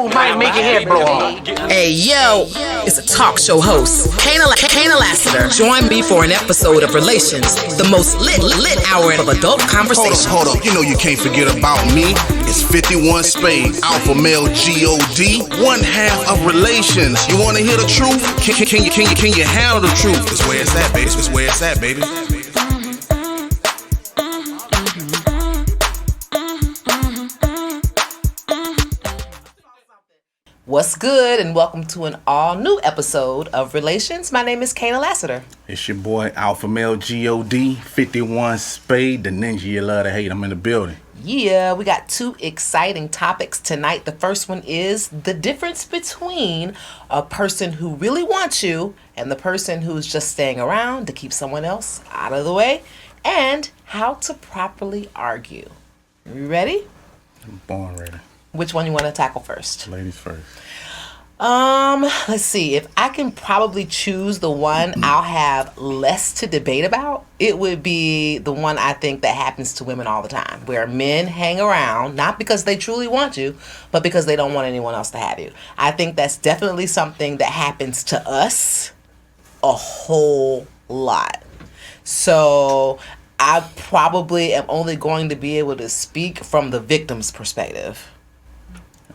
move might make your head blow off. Hey, yo, it's a talk show host, Kaynah Lassiter. Join me for an episode of Relations, the most lit hour of adult conversation. Hold up, you know you can't forget about me. It's 51 Spade, Alpha Male G-O-D, one half of Relations. You wanna hear the truth? Can you handle the truth? It's where it's at, baby. It's where it's at, baby. What's good, and welcome to an all-new episode of Relations. My name is Kaynah Lassiter. It's your boy, Alpha Male G-O-D, 51 Spade, the ninja you love to hate. I'm in the building. Yeah, we got two exciting topics tonight. The first one is the difference between a person who really wants you and the person who's just staying around to keep someone else out of the way, and how to properly argue. You ready? I'm born ready. Which one you want to tackle first? Ladies first. Let's see. If I can probably choose the one I'll have less to debate about, it would be the one I think that happens to women all the time, where men hang around, not because they truly want you, but because they don't want anyone else to have you. I think that's definitely something that happens to us a whole lot. So I probably am only going to be able to speak from the victim's perspective.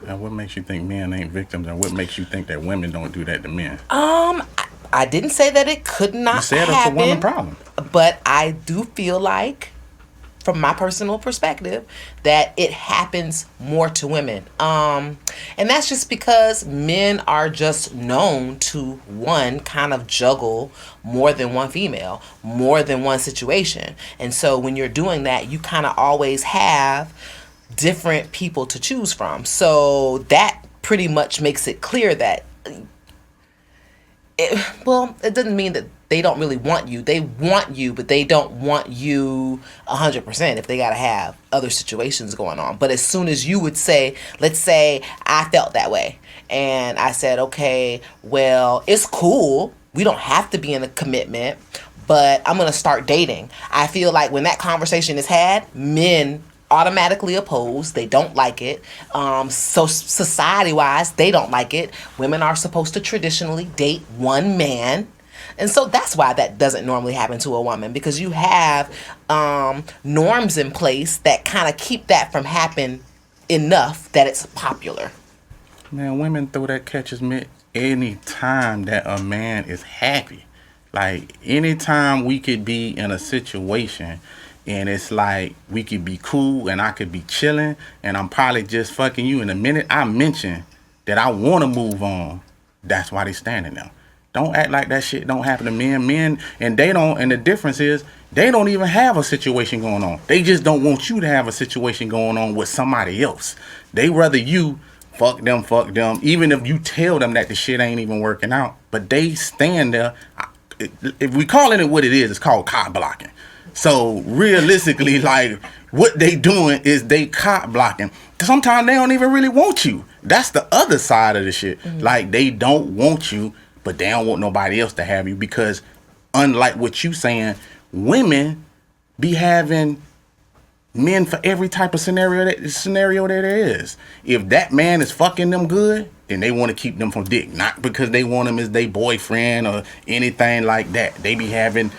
And what makes you think men ain't victims, and what makes you think that women don't do that to men? I didn't say that it could not happen. You said it's a woman problem. But I do feel like, from my personal perspective, that it happens more to women. And that's just because men are just known to, one, kind of juggle more than one female, more than one situation. And so when you're doing that, you kind of always have different people to choose from. So that pretty much makes it clear that it doesn't mean that they don't really want you. They want you, but they don't want you 100% if they got to have other situations going on. But as soon as you would say, let's say I felt that way, and I said, okay, well, it's cool. We don't have to be in a commitment, but I'm going to start dating. I feel like when that conversation is had, men automatically oppose. They don't like it. So society-wise, they don't like it. Women are supposed to traditionally date one man. And so that's why that doesn't normally happen to a woman, because you have norms in place that kind of keep that from happening enough that it's popular. Man, women throw that catcher's mitt any time that a man is happy. Like, anytime we could be in a situation and it's like we could be cool and I could be chilling and I'm probably just fucking you, in the minute I mention that I want to move on, that's why they standing there. Don't act like that shit don't happen to men. And they don't, and the difference is they don't even have a situation going on. They just don't want you to have a situation going on with somebody else. They rather you fuck them, even if you tell them that the shit ain't even working out. But they stand there. If we calling it what it is, it's called cock blocking. So realistically, like, what they doing is they cock blocking. Sometimes they don't even really want you. That's the other side of the shit. Mm-hmm. Like, they don't want you, but they don't want nobody else to have you, because unlike what you saying, women be having men for every type of scenario that there is. If that man is fucking them good, then they want to keep them from dick, not because they want him as their boyfriend or anything like that. They be having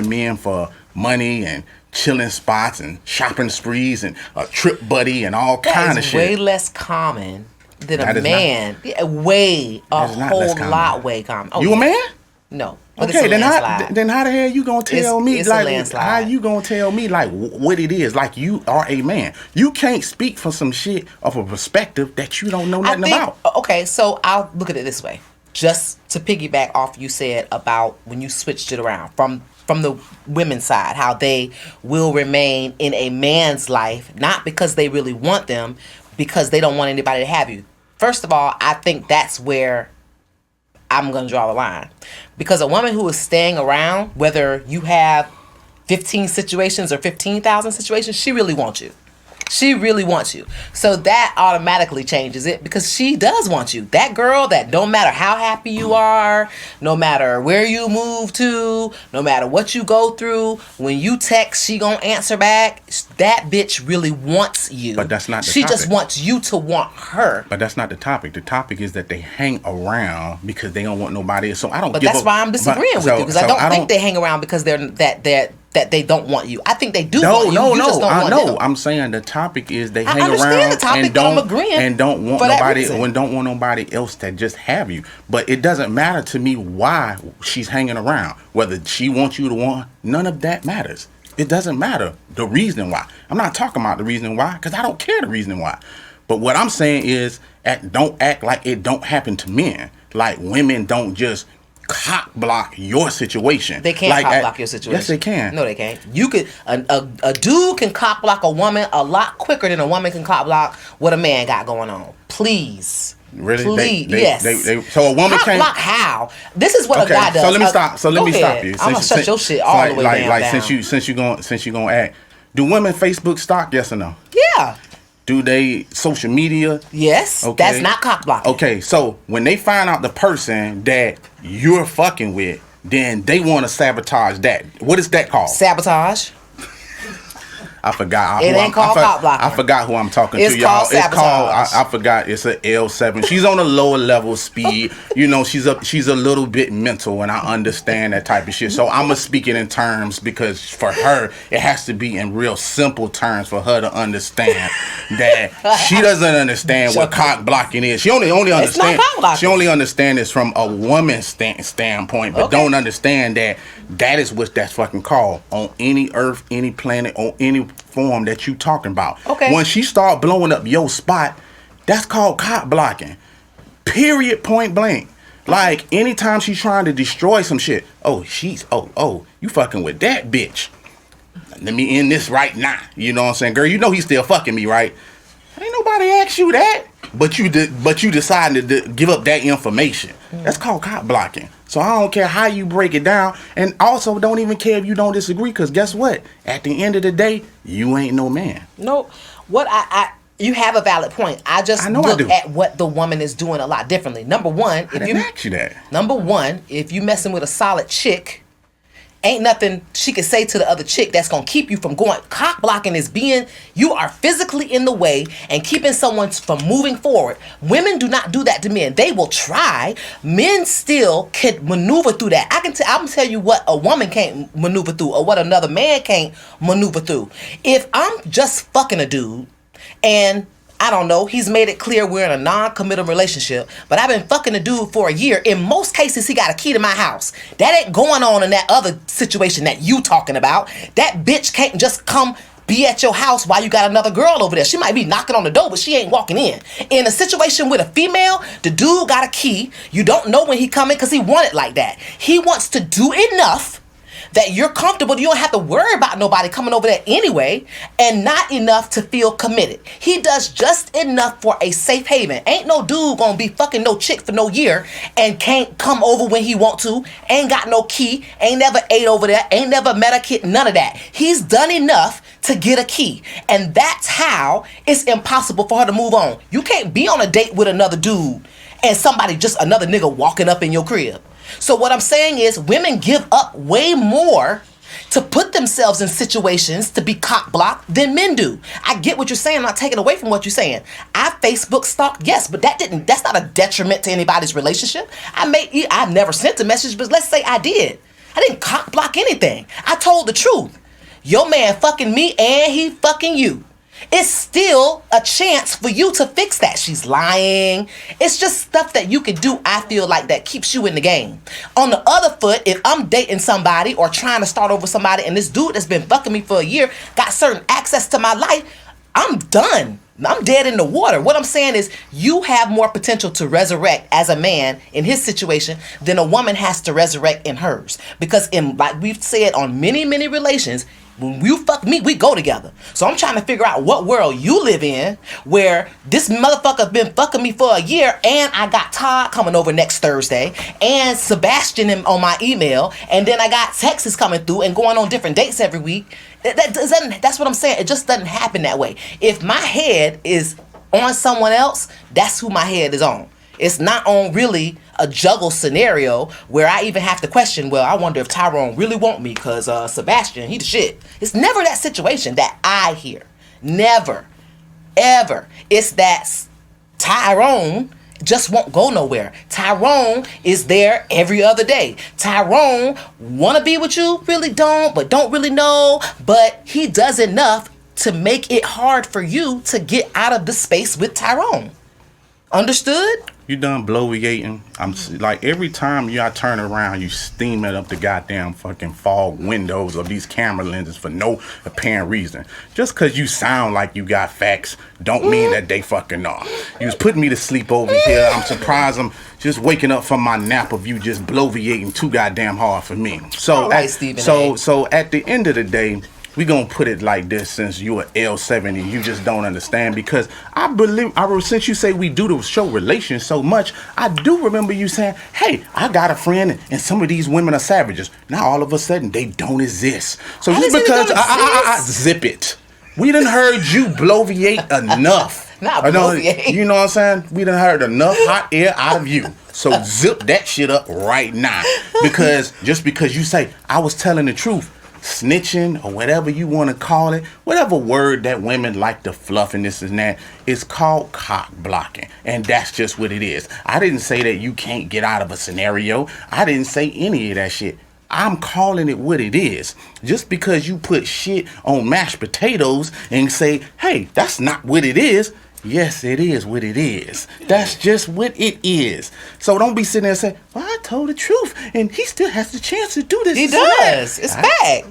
men for money and chilling spots and shopping sprees and a trip buddy and all kind of shit. Way less common than a man. A whole lot way common. Oh, you a man? No. Okay, then how the hell you gonna tell me, like, how you gonna tell me, like, what it is? Like, you are a man. You can't speak for some shit of a perspective that you don't know nothing about. Okay, so I'll look at it this way. Just to piggyback off you said about when you switched it around from the women's side, how they will remain in a man's life, not because they really want them, because they don't want anybody to have you. First of all, I think that's where I'm going to draw the line. Because a woman who is staying around, whether you have 15 situations or 15,000 situations, she really wants you. She really wants you. So that automatically changes it because she does want you. That girl that don't matter how happy you are, no matter where you move to, no matter what you go through, when you text, she gonna answer back. That bitch really wants you. But that's not the She topic. just wants you to want her. But that's not the topic. The topic is that they hang around because they don't want nobody else. So I don't But give that's up. why I'm disagreeing with you because I don't think they hang around because that they don't want you. I think they do want you. You just don't want them. I'm saying the topic is they I hang understand around the topic, and but I'm don't agreeing and don't want for that nobody reason. when don't want nobody else to just have you. But it doesn't matter to me why she's hanging around. Whether she wants you to want, none of that matters. It doesn't matter the reason why. I'm not talking about the reason why because I don't care the reason why. But what I'm saying is, don't act like it don't happen to men. Like women don't just cock block your situation. They can't cock block your situation. Yes, they can. No, they can't. You could a dude can cock block a woman a lot quicker than a woman can cock block what a man got going on. Please. Really? Please. Yes. So a woman cock can't block how? This is what a guy does. So let me stop. So let me stop you. I'm gonna shut your shit all the way down. Since you gonna act. Do women Facebook stalk? Yes or no? Yeah. Do they social media? Yes. Okay. That's not cock blocking. Okay, so when they find out the person that you're fucking with, then they want to sabotage that. What is that called? Sabotage. I forgot. It ain't called cock blocking. I forgot who I'm talking It's to, y'all. called sabotage. It's called. I forgot. It's a L7. She's on a lower level speed. You know, she's a little bit mental, and I understand that type of shit. So I'm gonna speak it in terms because for her, it has to be in real simple terms for her to understand that she doesn't understand what cock blocking is. She only understand. cock blocking. She only understand this from a woman's standpoint, but don't understand that is what that's fucking called on any earth, any planet, on any form that you talking about. Okay. When she start blowing up your spot, that's called cock blocking. Period. Point blank. Like anytime she's trying to destroy some shit. Oh, you fucking with that bitch. Let me end this right now. You know what I'm saying, girl? You know he's still fucking me, right? Ain't nobody asked you that. But you decided to give up that information. That's called cock blocking. So I don't care how you break it down, and also don't even care if you don't disagree. Because guess what? At the end of the day, you ain't no man. No, what you have a valid point. I just look at what the woman is doing a lot differently. Number one, I didn't ask you that. Number one, if you messing with a solid chick, ain't nothing she can say to the other chick that's gonna keep you from going. Cock blocking is you are physically in the way and keeping someone from moving forward. Women do not do that to men. They will try. Men still can maneuver through that. I'm tell you what a woman can't maneuver through or what another man can't maneuver through. If I'm just fucking a dude and I don't know, he's made it clear we're in a non-committal relationship, but I've been fucking a dude for a year. In most cases, he got a key to my house. That ain't going on in that other situation that you talking about. That bitch can't just come be at your house while you got another girl over there. She might be knocking on the door, but she ain't walking in. In a situation with a female, the dude got a key. You don't know when he coming because he want it like that. He wants to do enough that you're comfortable, you don't have to worry about nobody coming over there anyway, and not enough to feel committed. He does just enough for a safe haven. Ain't no dude gonna be fucking no chick for no year and can't come over when he want to, ain't got no key, ain't never ate over there, ain't never met a kid, none of that. He's done enough to get a key. And that's how it's impossible for her to move on. You can't be on a date with another dude and another nigga walking up in your crib. So what I'm saying is women give up way more to put themselves in situations to be cock blocked than men do. I get what you're saying. I'm not taking away from what you're saying. I Facebook stalked, yes, but that's not a detriment to anybody's relationship. I've never sent a message, but let's say I did. I didn't cock block anything. I told the truth. Your man fucking me and he fucking you. It's still a chance for you to fix that. She's lying. It's just stuff that you can do, I feel like, that keeps you in the game. On the other foot, if I'm dating somebody or trying to start over somebody and this dude that's been fucking me for a year got certain access to my life, I'm done. I'm dead in the water. What I'm saying is you have more potential to resurrect as a man in his situation than a woman has to resurrect in hers. Because like we've said on many, many relations, when you fuck me, we go together. So I'm trying to figure out what world you live in where this motherfucker been fucking me for a year and I got Todd coming over next Thursday and Sebastian on my email and then I got texts coming through and going on different dates every week. That's what I'm saying. It just doesn't happen that way. If my head is on someone else, that's who my head is on. It's not on really a juggle scenario where I even have to question, well, I wonder if Tyrone really want me because Sebastian, he the shit. It's never that situation that I hear. Never. Ever. It's that Tyrone just won't go nowhere. Tyrone is there every other day. Tyrone want to be with you, really don't, but don't really know. But he does enough to make it hard for you to get out of the space with Tyrone. Understood? You done bloviating? I'm like, every time I turn around, you steaming up the goddamn fucking fog windows of these camera lenses for no apparent reason. Just cause you sound like you got facts, don't mean that they fucking are. You was putting me to sleep over here. I'm surprised I'm just waking up from my nap of you just bloviating too goddamn hard for me. So, right, Stephen so at the end of the day, we gonna put it like this, since you are L70, you just don't understand, because I believe, since you say we do the show Relations so much, I do remember you saying, hey, I got a friend and some of these women are savages. Now all of a sudden they don't exist. So just because I zip it. We done heard you bloviate enough. Not bloviate. You know what I'm saying? We done heard enough hot air out of you. So zip that shit up right now. Because just because you say I was telling the truth, snitching or whatever you want to call it, whatever word that women like to fluff and this and that, is called cock blocking, and that's just what it is. I didn't say that you can't get out of a scenario. I didn't say any of that shit. I'm calling it what it is. Just because you put shit on mashed potatoes and say, hey, that's not what it is. Yes, it is what it is. That's just what it is. So don't be sitting there saying, well, I told the truth, and he still has the chance to do this. He does. It's fact.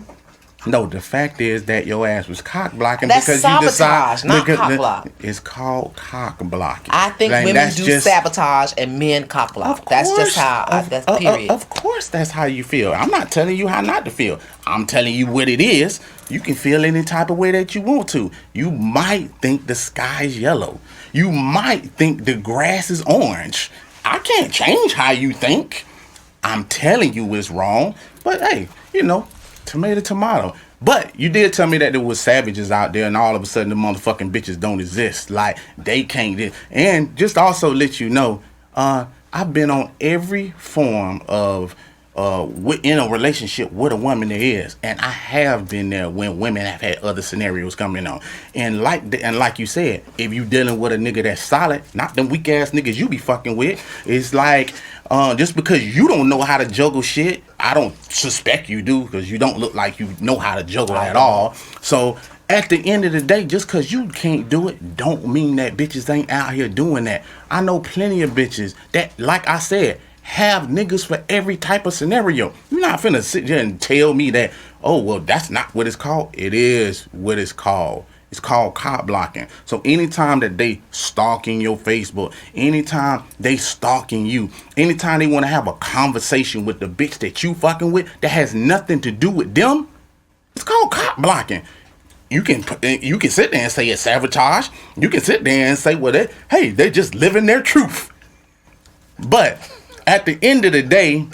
No, the fact is that your ass was cock blocking. That's because sabotage, you not cock block. It's called cock blocking. I think women do sabotage and men cock block. That's just how, that's period. Of course that's how you feel. I'm not telling you how not to feel. I'm telling you what it is. You can feel any type of way that you want to. You might think the sky's yellow. You might think the grass is orange. I can't change how you think. I'm telling you it's wrong. But hey, tomato, tomato. But you did tell me that there was savages out there, and all of a sudden the motherfucking bitches don't exist. Like, they can't. And just also let you know, I've been on every form of in a relationship with a woman there is, and I have been there when women have had other scenarios coming on. And like you said, if you dealing with a nigga that's solid, not them weak ass niggas you be fucking with, it's like, just because you don't know how to juggle shit, I don't suspect you do, because you don't look like you know how to juggle at all. So at the end of the day, just because you can't do it, don't mean that bitches ain't out here doing that. I know plenty of bitches that, like I said, have niggas for every type of scenario. You're not finna sit there and tell me that, oh, well, that's not what it's called. It is what it's called. It's called cock blocking. So anytime that they stalking your Facebook, anytime they stalking you, anytime they want to have a conversation with the bitch that you fucking with that has nothing to do with them, it's called cock blocking. You can sit there and say it's sabotage. You can sit there and say, well, they're just living their truth. But at the end of the day,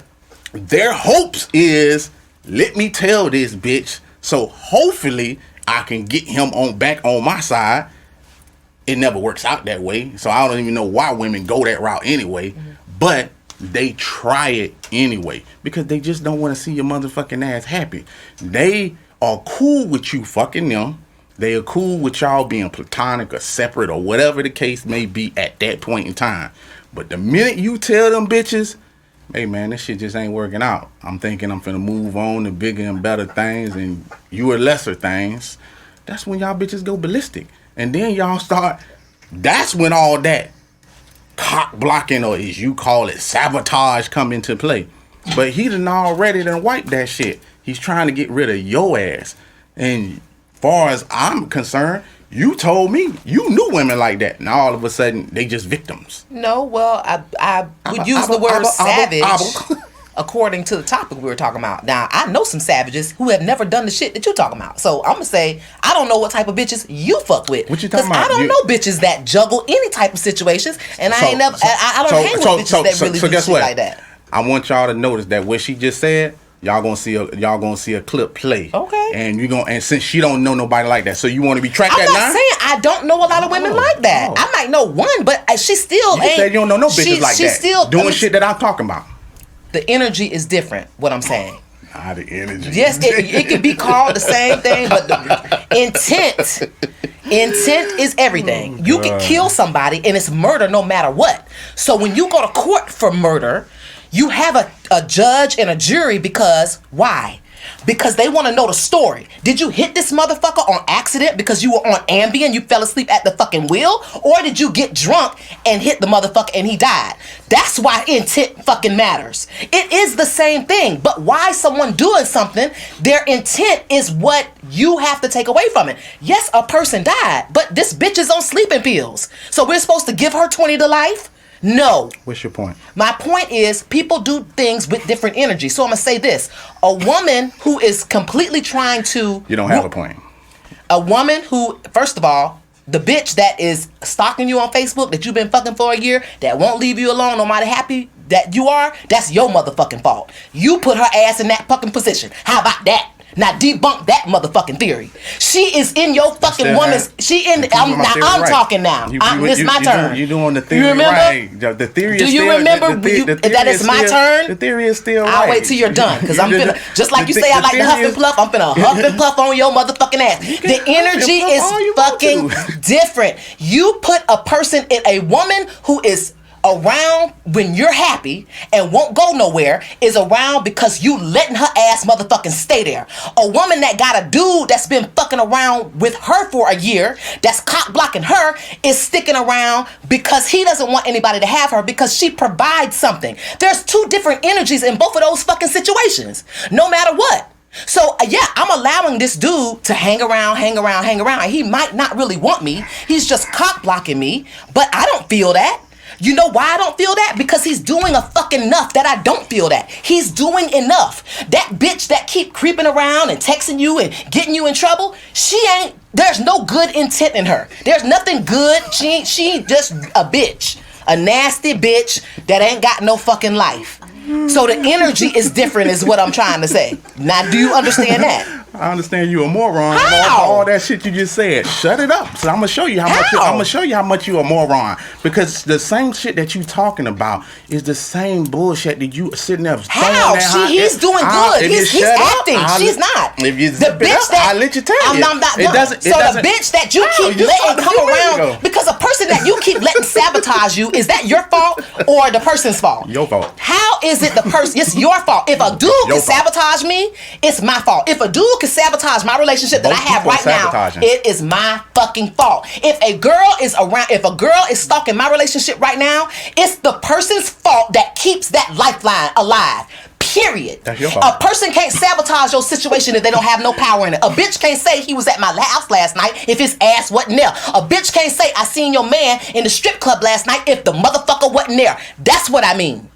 their hopes is, let me tell this bitch, so hopefully I can get him back on my side. It never works out that way, so I don't even know why women go that route anyway. Mm-hmm. But they try it anyway because they just don't want to see your motherfucking ass happy. They are cool with you fucking them. They are cool with y'all being platonic or separate or whatever the case may be at that point in time. But the minute you tell them bitches, hey man, this shit just ain't working out, I'm thinking I'm finna move on to bigger and better things and you are lesser things, that's when y'all bitches go ballistic. And then y'all start, that's when all that cock blocking, or as you call it, sabotage, come into play. But he done already wiped that shit. He's trying to get rid of your ass. And far as I'm concerned, you told me you knew women like that. Now all of a sudden they just victims. No, well, I would use the word savage according to the topic we were talking about. Now, I know some savages who have never done the shit that you're talking about. So I'm gonna say I don't know what type of bitches you fuck with. What you talking about? I don't know bitches that juggle any type of situations, and I don't hang with bitches that really do shit like that. I want y'all to notice that what she just said Y'all gonna see a clip play. Okay. And since she don't know nobody like that, so you want to be tracked that now? I'm not saying I don't know a lot of women like that. I might know one, but she still you ain't. Said you don't know no bitches like that. Still doing shit that I'm talking about. The energy is different. What I'm saying. The energy. Yes, it could be called the same thing, but the intent is everything. You can kill somebody and it's murder no matter what. So when you go to court for murder, you have a judge and a jury because why? Because they want to know the story. Did you hit this motherfucker on accident because you were on Ambien, you fell asleep at the fucking wheel? Or did you get drunk and hit the motherfucker and he died? That's why intent fucking matters. It is the same thing, but why someone doing something, their intent is what you have to take away from it. Yes, a person died, but this bitch is on sleeping pills. So we're supposed to give her 20 to life? No. What's your point? My point is people do things with different energy. So I'm going to say this. A woman who is completely trying to... You don't have a point. A woman who, first of all, the bitch that is stalking you on Facebook that you've been fucking for a year, that won't leave you alone no matter happy that you are, that's your motherfucking fault. You put her ass in that fucking position. How about that? Now debunk that motherfucking theory. She is in your fucking woman's. She in. I'm talking now. It's my turn. You doing the theory? You remember? Right. The theory. Do you remember that it's my turn? The theory is still right. I'll wait till you're done because I'm finna. Just like you say, I like to huff and puff. I'm finna huff and puff on your motherfucking ass. The energy is fucking different. You put a person in a woman who is around when you're happy and won't go nowhere is around because you letting her ass motherfucking stay there. A woman that got a dude that's been fucking around with her for a year, that's cock blocking her, is sticking around because he doesn't want anybody to have her because she provides something. There's two different energies in both of those fucking situations, no matter what. So yeah, I'm allowing this dude to hang around. He might not really want me. He's just cock blocking me, but I don't feel that. You know why I don't feel that? Because he's doing a fucking enough that I don't feel that. He's doing enough. That bitch that keep creeping around and texting you and getting you in trouble, there's no good intent in her. There's nothing good. She just a bitch. A nasty bitch that ain't got no fucking life. So the energy is different is what I'm trying to say. Now, do you understand that? I understand you a moron. How? All that shit you just said. Shut it up. So I'm gonna show you how much you a moron. Because the same shit that you talking about is the same bullshit that you sitting there. How? He's doing good. He's acting. She's not. If you zip the bitch it up, I'll let you tell you. I'm not done. The bitch that you keep letting come around, because a person that you keep letting sabotage you, is that your fault or the person's fault? Your fault. How is it the person? It's your fault. If a dude can sabotage me, it's my fault. If a dude can sabotage my relationship that I have right now, it is my fucking fault. If a girl is stalking my relationship right now, it's the person's fault that keeps that lifeline alive. Period. That's your fault. A person can't sabotage your situation if they don't have no power in it. A bitch can't say he was at my house last night if his ass wasn't there. A bitch can't say I seen your man in the strip club last night if the motherfucker wasn't there. That's what I mean.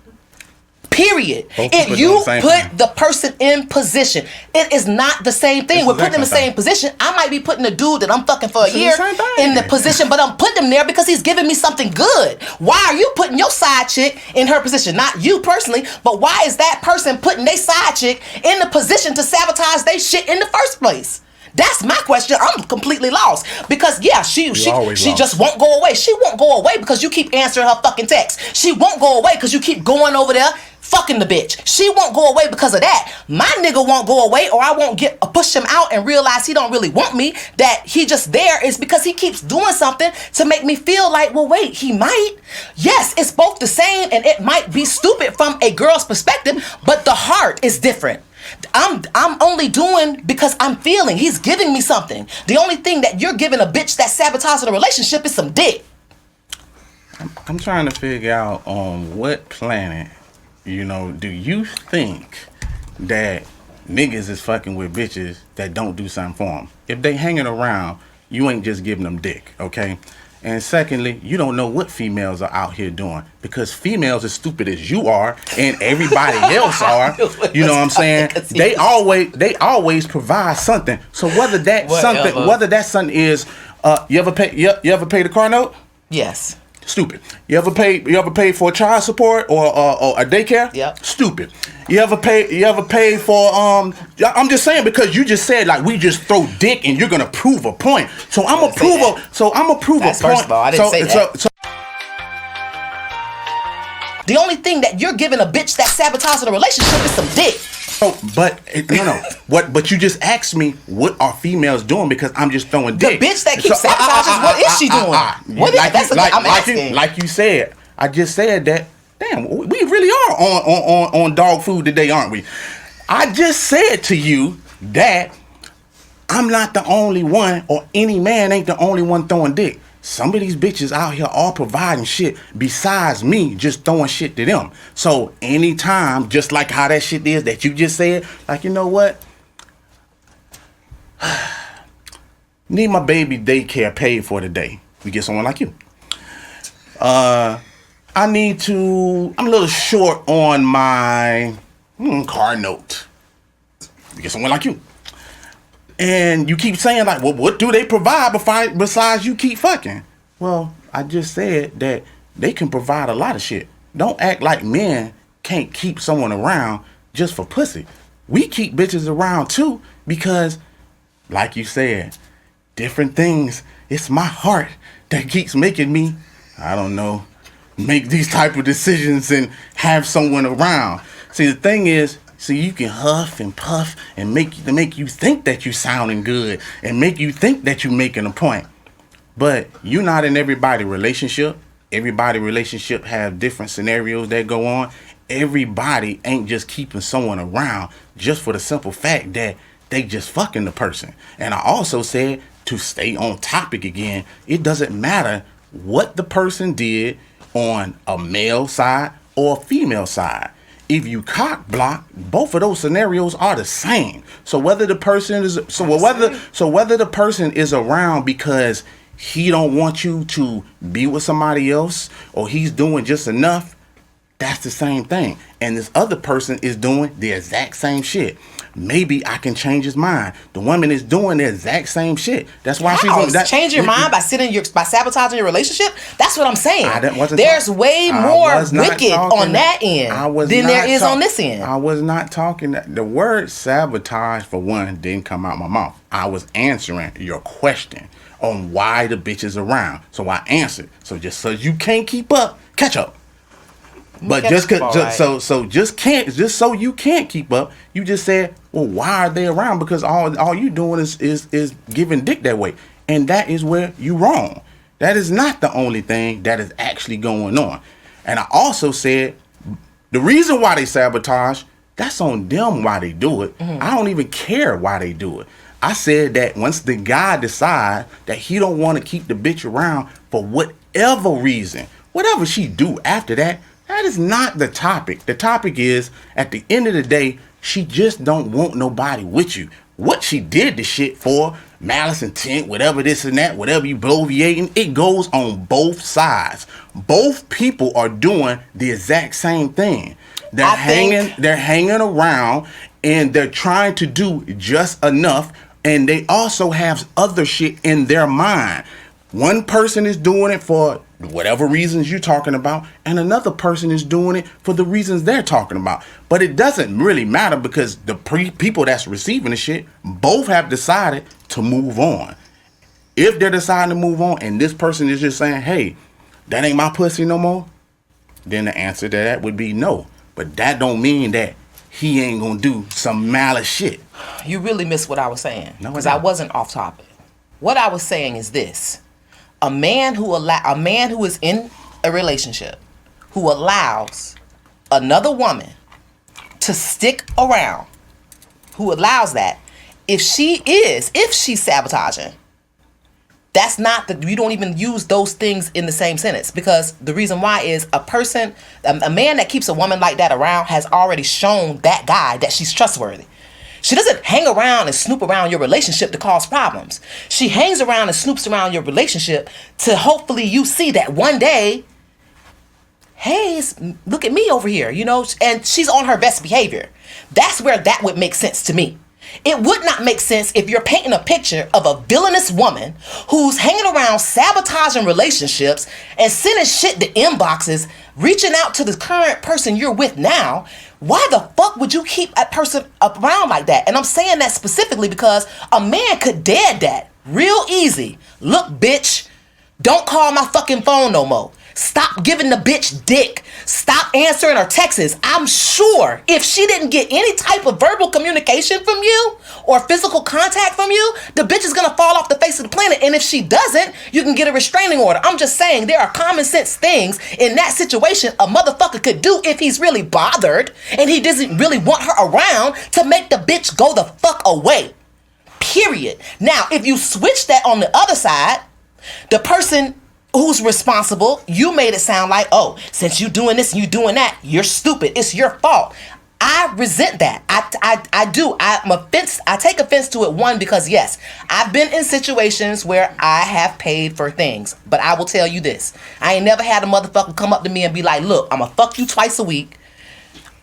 Period. If you put the person in position, it is not the same thing. We're putting them in the same position. I might be putting a dude that I'm fucking for a year in the position, but I'm putting him there because he's giving me something good. Why are you putting your side chick in her position? Not you personally, but why is that person putting their side chick in the position to sabotage their shit in the first place? That's my question. I'm completely lost because she just won't go away. She won't go away because you keep answering her fucking text. She won't go away because you keep going over there fucking the bitch. She won't go away because of that. My nigga won't go away, or I won't push him out and realize he don't really want me. That he just there is because he keeps doing something to make me feel like, well, wait, he might. Yes, it's both the same, and it might be stupid from a girl's perspective, but the heart is different. I'm only doing because I'm feeling. He's giving me something. The only thing that you're giving a bitch that sabotages a relationship is some dick. I'm trying to figure out on what planet, do you think that niggas is fucking with bitches that don't do something for them? If they hanging around, you ain't just giving them dick, okay? And secondly, you don't know what females are out here doing because females as stupid as you are and everybody else are. You know what I'm saying? They always provide something. So whether that something is you ever pay the car note? Yes. Stupid. You ever pay for child support or a daycare? Yep. Stupid. You ever pay for I'm just saying, because you just said like we just throw dick and you're gonna prove a point. So I'm gonna prove a point. First of all, I didn't say that. So the only thing that you're giving a bitch that sabotages a relationship is some dick. But you just asked me what are females doing, because I'm just throwing dick. The bitch that keeps sabotaging, what is she doing? I'm asking. Like you said, I just said that. Damn, we really are on dog food today, aren't we? I just said to you that I'm not the only one, or any man ain't the only one throwing dick. Some of these bitches out here are providing shit besides me just throwing shit to them. So anytime, just like how that shit is that you just said, like, you know what? Need my baby daycare paid for today. We get someone like you. I'm a little short on my car note. We get someone like you. And you keep saying like, well, what do they provide besides you keep fucking? Well, I just said that they can provide a lot of shit. Don't act like men can't keep someone around just for pussy. We keep bitches around too because, like you said, different things. It's my heart that keeps making me, I don't know, make these type of decisions and have someone around. See, the thing is, you can huff and puff and make you think that you sounding good and make you think that you're making a point. But you're not in everybody's relationship. Everybody's relationship have different scenarios that go on. Everybody ain't just keeping someone around just for the simple fact that they just fucking the person. And I also said, to stay on topic again, it doesn't matter what the person did on a male side or a female side. If you cock block, both of those scenarios are the same. So whether the person is around because he don't want you to be with somebody else, or he's doing just enough, that's the same thing. And this other person is doing the exact same shit. Maybe I can change his mind. The woman is doing the exact same shit. That's why she's going to change your mind by sabotaging your relationship. That's what I'm saying. There's way more wicked on that end than there is on this end. I was not talking that. The word sabotage, for one, didn't come out my mouth. I was answering your question on why the bitch is around. So I answered. So just so you can't keep up, catch up. But just so you can't keep up, you just said, well, why are they around? Because all you doing is giving dick that way. And that is where you wrong. That is not the only thing that is actually going on. And I also said the reason why they sabotage, that's on them why they do it. Mm-hmm. I don't even care why they do it. I said that once the guy decides that he don't want to keep the bitch around for whatever reason, whatever she do after that, that is not the topic. The topic is, at the end of the day, she just don't want nobody with you. What she did the shit for, malice intent, whatever this and that, whatever you bloviating, it goes on both sides. Both people are doing the exact same thing. They're hanging around, and they're trying to do just enough, and they also have other shit in their mind. One person is doing it for whatever reasons you're talking about, and another person is doing it for the reasons they're talking about. But it doesn't really matter, because the people that's receiving the shit both have decided to move on. If they're deciding to move on and this person is just saying, hey, that ain't my pussy no more, then the answer to that would be no. But that don't mean that he ain't gonna do some malice shit. You really missed what I was saying, because No, I wasn't off topic. What I was saying is this. A man who is in a relationship who allows another woman to stick around, who allows that, if she's sabotaging, that's not you don't even use those things in the same sentence, because the reason why is a man that keeps a woman like that around has already shown that guy that she's trustworthy. She doesn't hang around and snoop around your relationship to cause problems. She hangs around and snoops around your relationship to hopefully you see that one day, hey, look at me over here, and she's on her best behavior. That's where that would make sense to me. It would not make sense if you're painting a picture of a villainous woman who's hanging around sabotaging relationships and sending shit to inboxes, reaching out to the current person you're with now, Why the fuck would you keep a person around like that? And I'm saying that specifically because a man could dead that real easy. Look, bitch, don't call my fucking phone no more. Stop giving the bitch dick. Stop answering her texts. I'm sure if she didn't get any type of verbal communication from you or physical contact from you, the bitch is going to fall off the face of the planet. And if she doesn't, you can get a restraining order. I'm just saying there are common sense things in that situation a motherfucker could do if he's really bothered and he doesn't really want her around to make the bitch go the fuck away. Period. Now, if you switch that on the other side, the person who's responsible, you made it sound like, oh, since you doing this and you doing that, you're stupid. It's your fault. I resent that. I do. I take offense to it, one, because yes, I've been in situations where I have paid for things. But I will tell you this. I ain't never had a motherfucker come up to me and be like, look, I'm gonna fuck you twice a week.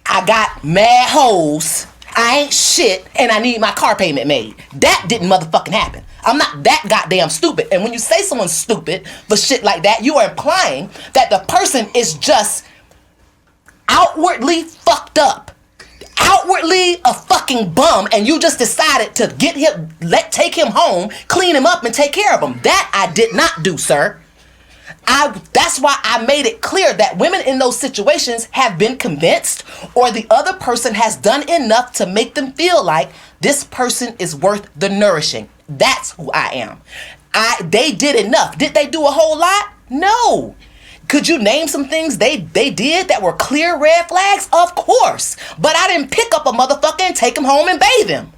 I got mad hoes. I ain't shit, and I need my car payment made. That didn't motherfucking happen. I'm not that goddamn stupid. And when you say someone's stupid for shit like that, you are implying that the person is just outwardly fucked up. Outwardly a fucking bum, and you just decided to get him, take him home, clean him up, and take care of him. That I did not do, sir. That's why I made it clear that women in those situations have been convinced, or the other person has done enough to make them feel like this person is worth the nourishing. That's who I am. They did enough. Did they do a whole lot? No. Could you name some things they did that were clear red flags? Of course. But I didn't pick up a motherfucker and take him home and bathe him.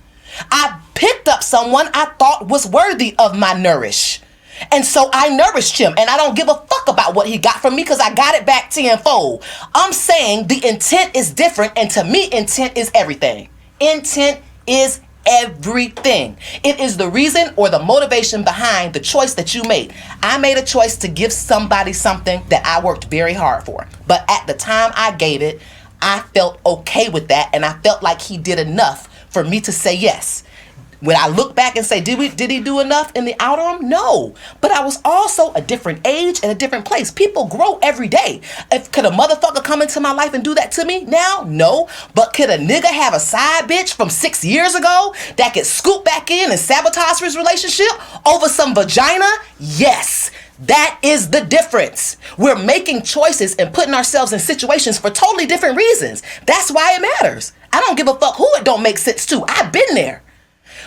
I picked up someone I thought was worthy of my nourish. And so I nourished him, and I don't give a fuck about what he got from me because I got it back tenfold. I'm saying the intent is different, and to me, intent is everything. Intent is everything. It is the reason or the motivation behind the choice that you made. I made a choice to give somebody something that I worked very hard for. But at the time I gave it, I felt okay with that, and I felt like he did enough for me to say yes. When I look back and say, did he do enough in the outer room? No. But I was also a different age and a different place. People grow every day. Could a motherfucker come into my life and do that to me now? No. But could a nigga have a side bitch from 6 years ago that could scoop back in and sabotage his relationship over some vagina? Yes. That is the difference. We're making choices and putting ourselves in situations for totally different reasons. That's why it matters. I don't give a fuck who it don't make sense to. I've been there.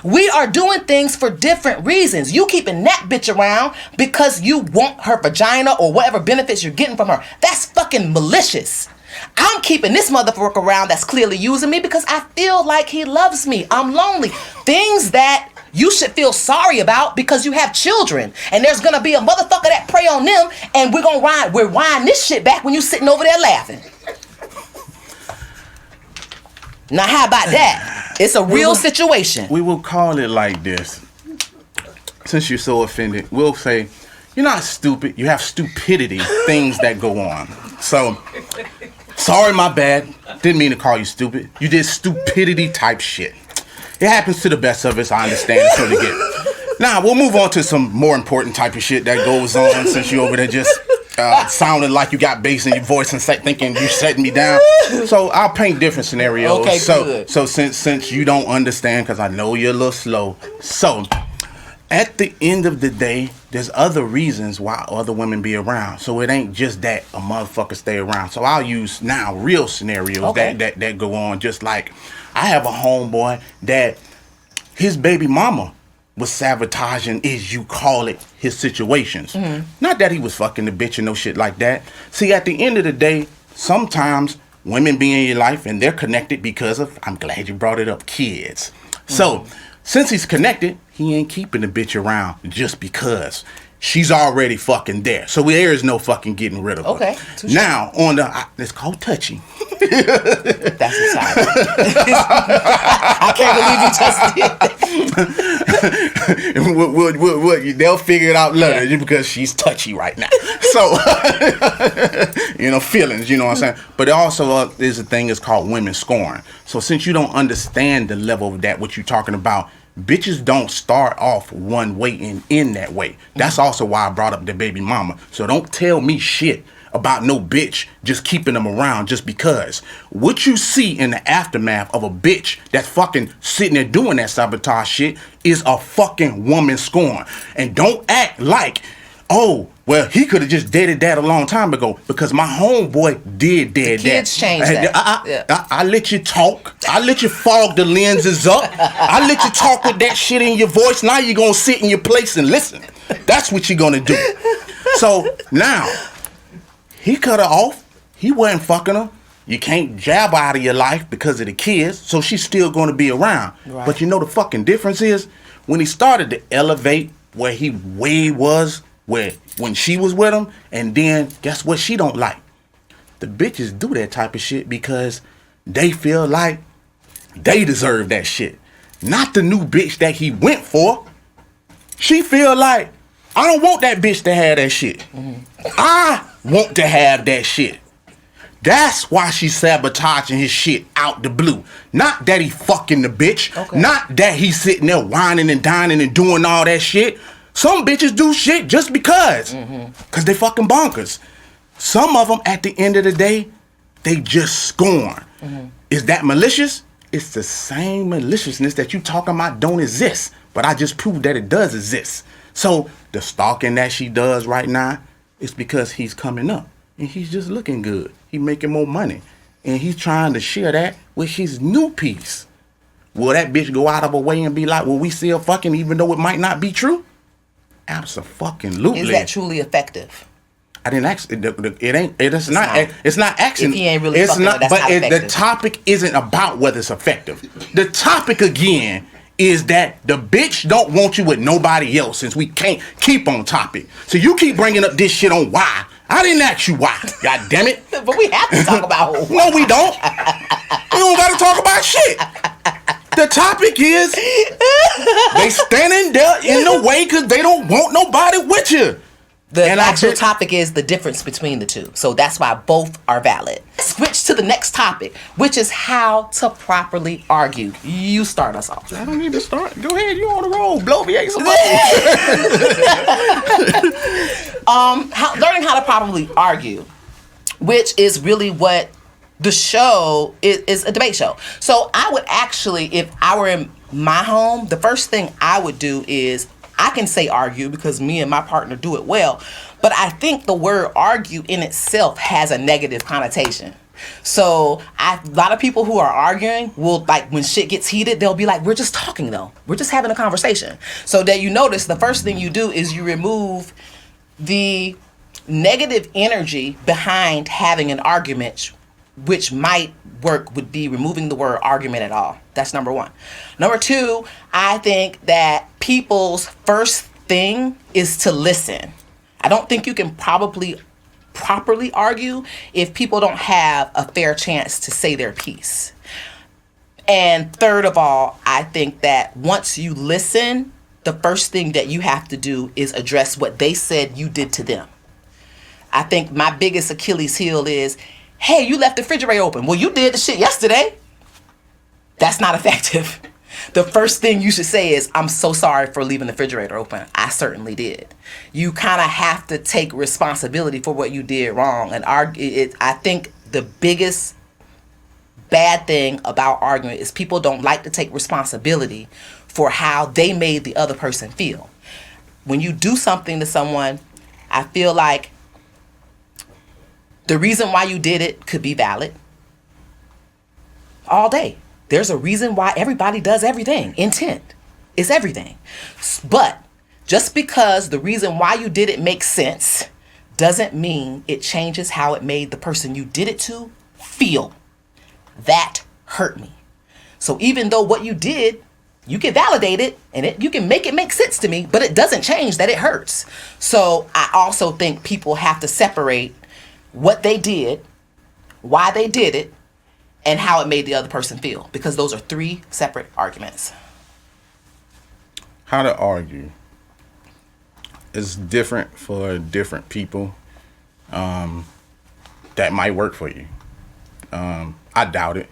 We are doing things for different reasons. You keeping that bitch around because you want her vagina or whatever benefits you're getting from her. That's fucking malicious. I'm keeping this motherfucker around that's clearly using me because I feel like he loves me. I'm lonely. Things that you should feel sorry about because you have children. And there's going to be a motherfucker that prey on them, and we're wind this shit back when you sitting over there laughing. Now, how about that? It's a real situation. We will call it like this. Since you're so offended, we'll say, you're not stupid. You have stupidity, things that go on. So, sorry, my bad. Didn't mean to call you stupid. You did stupidity type shit. It happens to the best of us. I understand. So to get. Now, we'll move on to some more important type of shit that goes on since you over there just sounding like you got bass in your voice and thinking you setting me down. So I'll paint different scenarios. Okay, good. So since you don't understand, because I know you're a little slow. So at the end of the day, there's other reasons why other women be around. So it ain't just that a motherfucker stay around. So I'll use now real scenarios that go on. Just like I have a homeboy that his baby mama was sabotaging, as you call it, his situations. Mm-hmm. Not that he was fucking the bitch and no shit like that. See, at the end of the day, sometimes women be in your life and they're connected because of, I'm glad you brought it up, kids. Mm-hmm. So, since he's connected, he ain't keeping the bitch around just because. She's already fucking there. So there is no fucking getting rid of her. Okay. Now, on the, it's called touchy. That's inside. I can't believe you just did that. They'll figure it out later just because she's touchy right now. So, feelings, you know what I'm saying? But also there's a thing that's called women scorn. So since you don't understand the level of that, what you're talking about, bitches don't start off one way and end that way. That's also why I brought up the baby mama. So don't tell me shit about no bitch just keeping them around just because. What you see in the aftermath of a bitch that's fucking sitting there doing that sabotage shit is a fucking woman scorn. And don't act like, oh, well, he could have just dated that a long time ago, because my homeboy did dead that. Kids change that. I let you talk. I let you fog the lenses up. I let you talk with that shit in your voice. Now you're going to sit in your place and listen. That's what you're going to do. So now, he cut her off. He wasn't fucking her. You can't jab her out of your life because of the kids, so she's still going to be around. Right. But you know the fucking difference is, when he started to elevate where he way was, when she was with him, and then guess what she don't like? The bitches do that type of shit because they feel like they deserve that shit. Not the new bitch that he went for. She feel like, I don't want that bitch to have that shit. Mm-hmm. I want to have that shit. That's why she's sabotaging his shit out the blue. Not that he fucking the bitch. Okay. Not that he's sitting there whining and dining and doing all that shit. Some bitches do shit just because. Because they fucking bonkers. Some of them, at the end of the day, they just scorn. Is that malicious? It's the same maliciousness that you talking about don't exist. But I just proved that it does exist. So the stalking that she does right now is because he's coming up. And he's just looking good. He making more money. And he's trying to share that with his new piece. Will that bitch go out of her way and be like, well, we still fucking even though it might not be true? Absolutely. Is that truly effective? I didn't ask. It's not action. If he ain't really it's fucking not. That's but not effective. The topic isn't about whether it's effective. The topic again is that the bitch don't want you with nobody else, since we can't keep on topic. So you keep bringing up this shit on why. I didn't ask you why. God damn it. But we have to talk about why. No, we don't. We don't got to talk about shit. The topic is they standing there in the way because they don't want nobody with you. The actual topic is the difference between the two. So that's why both are valid. Switch to the next topic, which is how to properly argue. You start us off. I don't need to start. Go ahead. You on the roll. Blow me. Learning how to properly argue, which is really what the show is a debate show. So I would actually, if I were in my home, the first thing I would do is, I can say argue because me and my partner do it well, but I think the word argue in itself has a negative connotation. So a lot of people who are arguing will, like, when shit gets heated, they'll be like, we're just talking though. We're just having a conversation. So that you notice the first thing you do is you remove the negative energy behind having an argument, which might work would be removing the word argument at all. That's number one. Number two, I think that people's first thing is to listen. I don't think you can probably properly argue if people don't have a fair chance to say their piece. And third of all, I think that once you listen, the first thing that you have to do is address what they said you did to them. I think my biggest Achilles heel is, hey, you left the refrigerator open. Well, you did the shit yesterday. That's not effective. The first thing you should say is, I'm so sorry for leaving the refrigerator open. I certainly did. You kind of have to take responsibility for what you did wrong. And I think the biggest bad thing about arguing is people don't like to take responsibility for how they made the other person feel. When you do something to someone, I feel like the reason why you did it could be valid all day. There's a reason why everybody does everything. Intent is everything. But just because the reason why you did it makes sense doesn't mean it changes how it made the person you did it to feel. That hurt me. So even though what you did, you can validate it and you can make it make sense to me, but it doesn't change that it hurts. So I also think people have to separate what they did, why they did it, and how it made the other person feel, because those are three separate arguments. How to argue is different for different people. That might work for you. I doubt it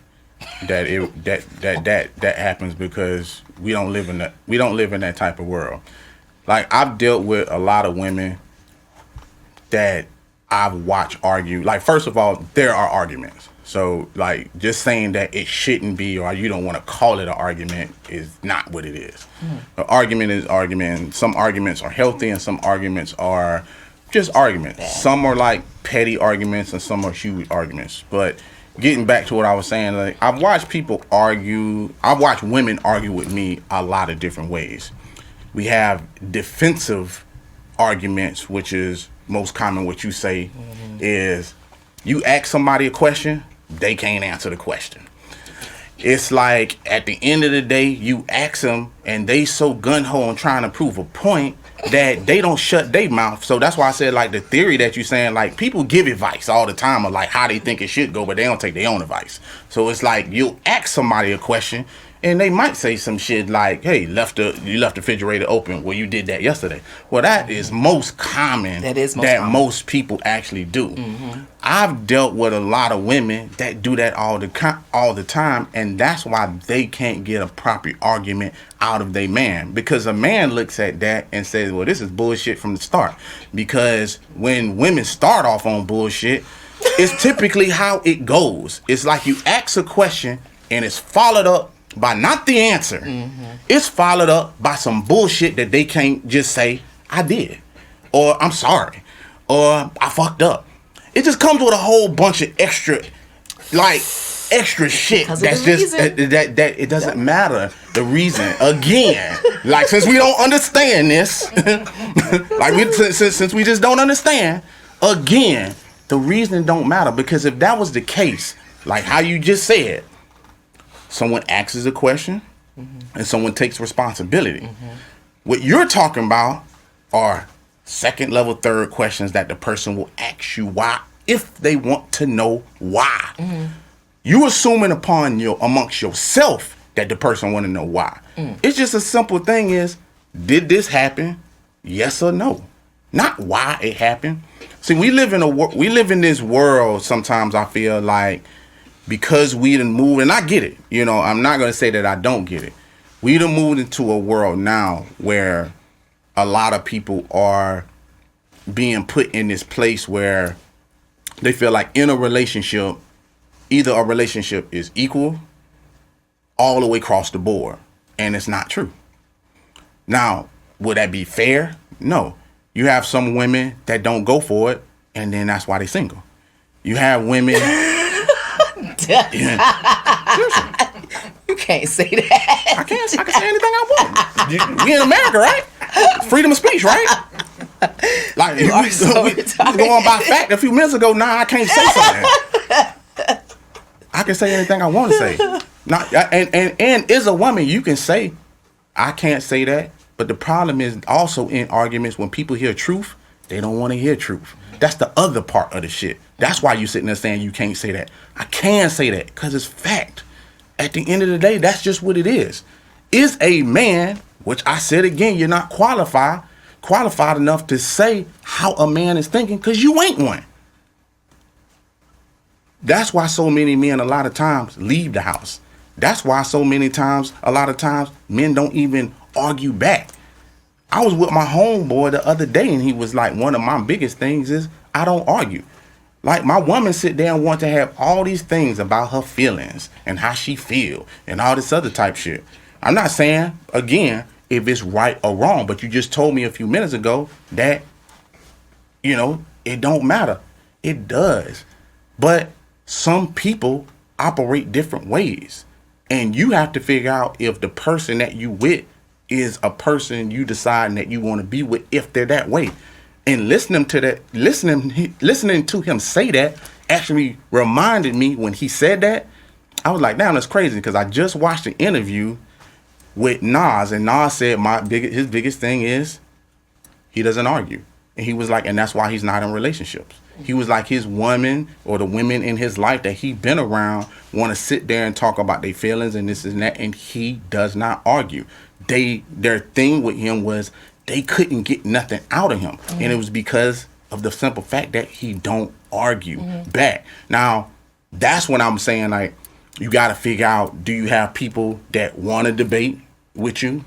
that happens, because we don't live in that type of world. Like, I've dealt with a lot of women that I've watched argue. Like, first of all, there are arguments. So, like, just saying that it shouldn't be or you don't want to call it an argument is not what it is. An argument is argument. Some arguments are healthy and some arguments are just arguments. Bad. Some are like petty arguments and some are huge arguments. But getting back to what I was saying, like, I've watched people argue. I've watched women argue with me a lot of different ways. We have defensive arguments, which is most common. What you say is you ask somebody a question, they can't answer the question. It's like at the end of the day, you ask them and they so gun-ho on trying to prove a point that they don't shut their mouth. So that's why I said, like, the theory that you're saying, like, people give advice all the time of like how they think it should go, but they don't take their own advice. So it's like you'll ask somebody a question and they might say some shit like, hey, you left the refrigerator open. Well, you did that yesterday. Well, that is most common. That is most common. Most people actually do. I've dealt with a lot of women that do that all the time, and that's why they can't get a proper argument out of their man. Because a man looks at that and says, well, this is bullshit from the start. Because when women start off on bullshit, it's typically how it goes. It's like you ask a question and it's followed up by not the answer. It's followed up by some bullshit that they can't just say, I did, or I'm sorry, or I fucked up. It just comes with a whole bunch of extra shit. That's just that it doesn't matter the reason. Again, like, since we don't understand this, since we just don't understand, again, the reason don't matter. Because if that was the case, like how you just said, someone asks a question and someone takes responsibility. What you're talking about are second level, third questions that the person will ask you why, if they want to know why. You assuming amongst yourself that the person want to know why. It's just a simple thing is, did this happen? Yes or no? Not why it happened. See, we live in this world sometimes, I feel like, because we done moved, and I get it. You know, I'm not going to say that I don't get it. We done moved into a world now where a lot of people are being put in this place where they feel like in a relationship, either a relationship is equal all the way across the board, and it's not true. Now, would that be fair? No. You have some women that don't go for it, and then that's why they single. You have women... You can't say that. I can say anything I want. We in America, right? Freedom of speech, right? Like, we going by fact a few minutes ago. Nah, I can't say something. I can say anything I want to say. And as a woman, you can say, I can't say that. But the problem is also in arguments, when people hear truth, they don't want to hear truth. That's the other part of the shit. That's why you sitting there saying you can't say that. I can say that because it's fact. At the end of the day, that's just what it is. Is a man, which I said again, you're not qualified enough to say how a man is thinking, because you ain't one. That's why so many men a lot of times leave the house. That's why so many times, a lot of times, men don't even argue back. I was with my homeboy the other day, and he was like, one of my biggest things is I don't argue. Like, my woman sit there and want to have all these things about her feelings and how she feel and all this other type shit. I'm not saying, again, if it's right or wrong, but you just told me a few minutes ago that, you know, it don't matter. It does. But some people operate different ways. And you have to figure out if the person that you with is a person you deciding that you want to be with, if they're that way. And listening to him say that actually reminded me, when he said that, I was like, damn, that's crazy, because I just watched an interview with Nas, and Nas said his biggest thing is he doesn't argue. And he was like, and that's why he's not in relationships. He was like, his woman or the women in his life that he been around want to sit there and talk about their feelings and this and that, and he does not argue. Their thing with him was they couldn't get nothing out of him. And it was because of the simple fact that he don't argue back. Now, that's when I'm saying, like, you got to figure out, do you have people that want to debate with you?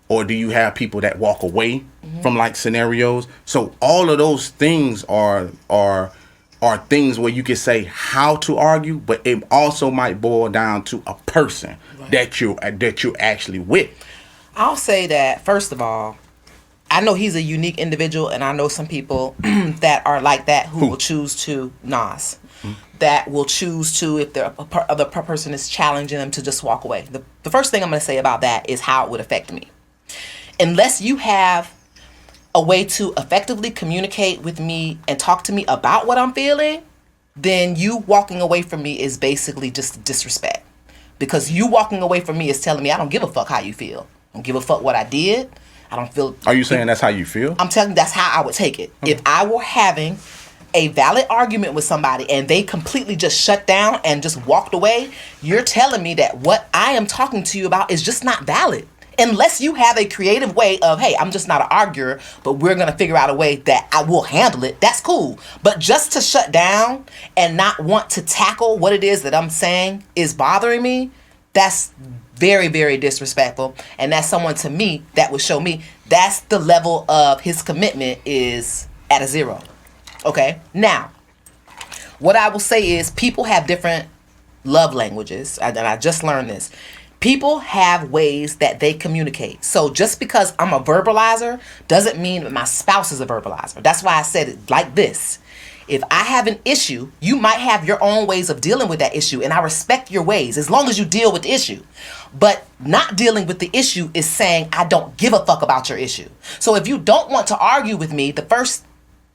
or do you have people that walk away from like scenarios? So all of those things are things where you can say how to argue, but it also might boil down to a person that you're actually with. I'll say that, first of all, I know he's a unique individual, and I know some people that are like that who will choose to, Nas, that will choose to, if the other person is challenging them, to just walk away. The first thing I'm going to say about that is how it would affect me. Unless you have a way to effectively communicate with me and talk to me about what I'm feeling, then you walking away from me is basically just disrespect. Because you walking away from me is telling me I don't give a fuck how you feel. I don't give a fuck what I did. I don't feel... Are you saying that's how you feel? I'm telling you that's how I would take it. Okay. If I were having a valid argument with somebody and they completely just shut down and just walked away, you're telling me that what I am talking to you about is just not valid. Unless you have a creative way of, hey, I'm just not an arguer, but we're going to figure out a way that I will handle it. That's cool. But just to shut down and not want to tackle what it is that I'm saying is bothering me, that's very, very disrespectful. And that's someone, to me, that would show me that's the level of his commitment is at a 0. Okay? Now, what I will say is people have different love languages. And I just learned this. People have ways that they communicate. So just because I'm a verbalizer doesn't mean that my spouse is a verbalizer. That's why I said it like this. If I have an issue, you might have your own ways of dealing with that issue, and I respect your ways as long as you deal with the issue. But not dealing with the issue is saying I don't give a fuck about your issue. So if you don't want to argue with me, the first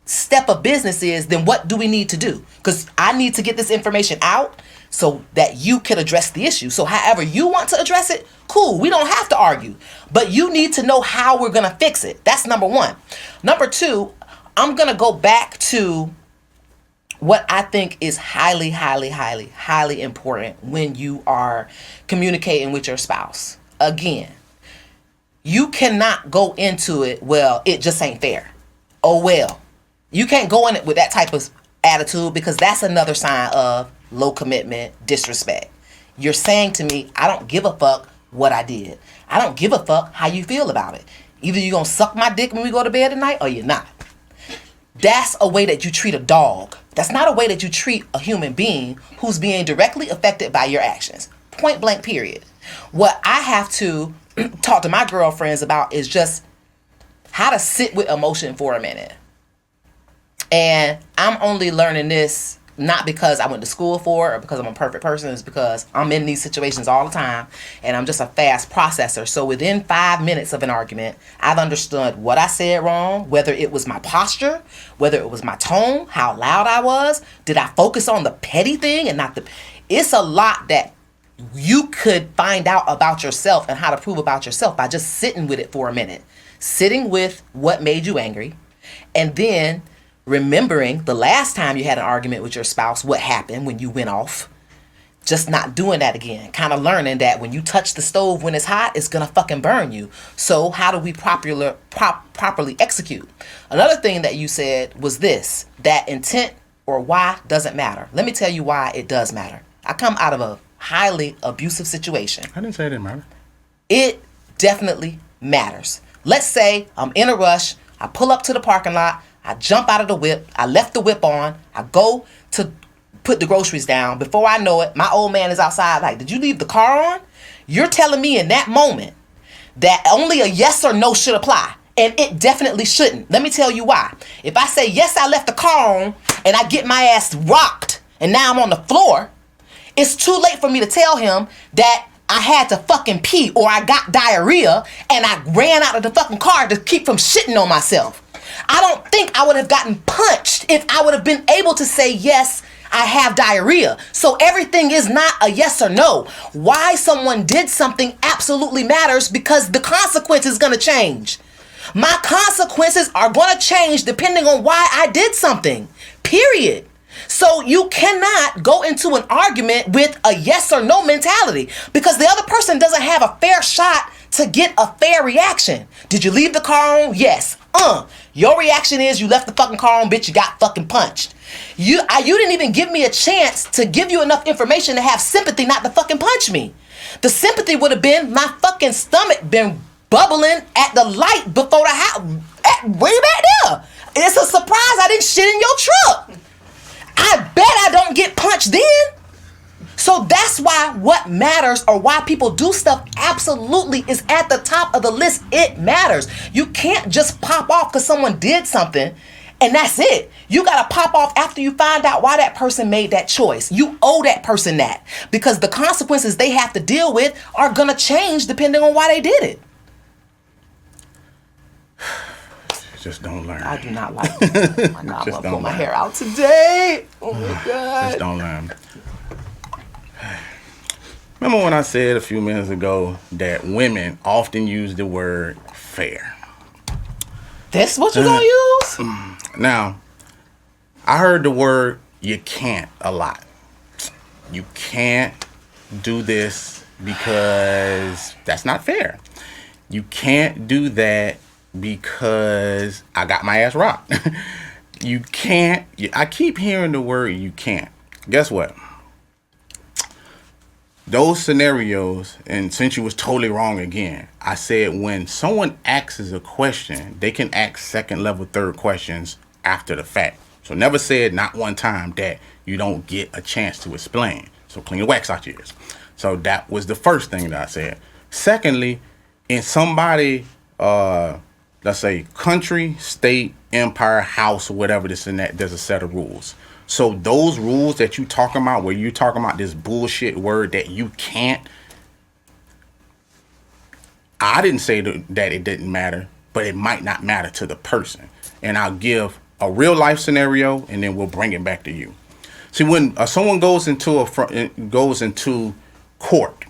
step of business is, then what do we need to do? Because I need to get this information out so that you can address the issue. So however you want to address it, cool, we don't have to argue. But you need to know how we're going to fix it. That's number one. Number two, I'm going to go back to what I think is highly, highly, highly, highly important when you are communicating with your spouse. Again, you cannot go into it, well, it just ain't fair. Oh, well. You can't go in it with that type of attitude, because that's another sign of low commitment, disrespect. You're saying to me, I don't give a fuck what I did. I don't give a fuck how you feel about it. Either you're going to suck my dick when we go to bed at night or you're not. That's a way that you treat a dog. That's not a way that you treat a human being who's being directly affected by your actions. Point blank, period. What I have to talk to my girlfriends about is just how to sit with emotion for a minute. And I'm only learning this not because I went to school for it or because I'm a perfect person. It's because I'm in these situations all the time and I'm just a fast processor. So within 5 minutes of an argument, I've understood what I said wrong, whether it was my posture, whether it was my tone, how loud I was. Did I focus on the petty thing and not the... It's a lot that you could find out about yourself and how to prove about yourself by just sitting with it for a minute. Sitting with what made you angry, and then remembering the last time you had an argument with your spouse, what happened when you went off. Just not doing that again. Kind of learning that when you touch the stove when it's hot, it's going to fucking burn you. So how do we properly execute? Another thing that you said was this, that intent or why doesn't matter. Let me tell you why it does matter. I come out of a highly abusive situation. I didn't say it didn't matter. It definitely matters. Let's say I'm in a rush. I pull up to the parking lot. I jump out of the whip. I left the whip on. I go to put the groceries down. Before I know it, my old man is outside like, did you leave the car on? You're telling me in that moment that only a yes or no should apply. And it definitely shouldn't. Let me tell you why. If I say, yes, I left the car on, and I get my ass rocked, and now I'm on the floor, it's too late for me to tell him that I had to fucking pee or I got diarrhea and I ran out of the fucking car to keep from shitting on myself. I don't think I would have gotten punched if I would have been able to say, yes, I have diarrhea. So everything is not a yes or no. Why someone did something absolutely matters, because the consequence is going to change. My consequences are going to change depending on why I did something, period. So you cannot go into an argument with a yes or no mentality, because the other person doesn't have a fair shot to get a fair reaction. Did you leave the car on? Yes. Your reaction is you left the fucking car on, bitch, you got fucking punched. You didn't even give me a chance to give you enough information to have sympathy not to fucking punch me. The sympathy would have been my fucking stomach been bubbling at the light before the house, way back there. It's a surprise I didn't shit in your truck. I bet I don't get punched then. So that's why what matters, or why people do stuff, absolutely is at the top of the list. It matters. You can't just pop off because someone did something and that's it. You got to pop off after you find out why that person made that choice. You owe that person that, because the consequences they have to deal with are going to change depending on why they did it. Just don't learn. I do not like it. Oh my God, I'm going to pull my hair out today. Oh my God. Just don't learn. Remember when I said a few minutes ago that women often use the word fair? That's what you gonna use? Now, I heard the word you can't a lot. You can't do this because that's not fair. You can't do that because I got my ass rocked. You can't. I keep hearing the word you can't. Guess what? Those scenarios, and since you was totally wrong again, I said when someone asks a question, they can ask second level, third questions after the fact. So never said not one time that you don't get a chance to explain. So clean the wax out your ears. So that was the first thing that I said. Secondly, in somebody, let's say country, state, empire, house, or whatever this and that, there's a set of rules. So those rules that you talking about, where you talking about this bullshit word that you can't, I didn't say that it didn't matter, but it might not matter to the person. And I'll give a real life scenario, and then we'll bring it back to you. See, when someone goes into court,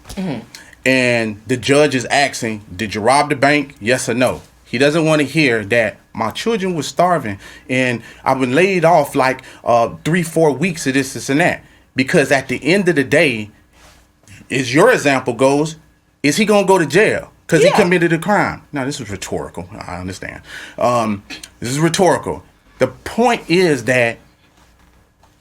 and the judge is asking, "Did you rob the bank? Yes or no?" He doesn't want to hear that my children were starving and I've been laid off like 3-4 weeks of this and that. Because at the end of the day, as your example goes, is he going to go to jail because he committed a crime? Now, this is rhetorical. I understand. This is rhetorical. The point is that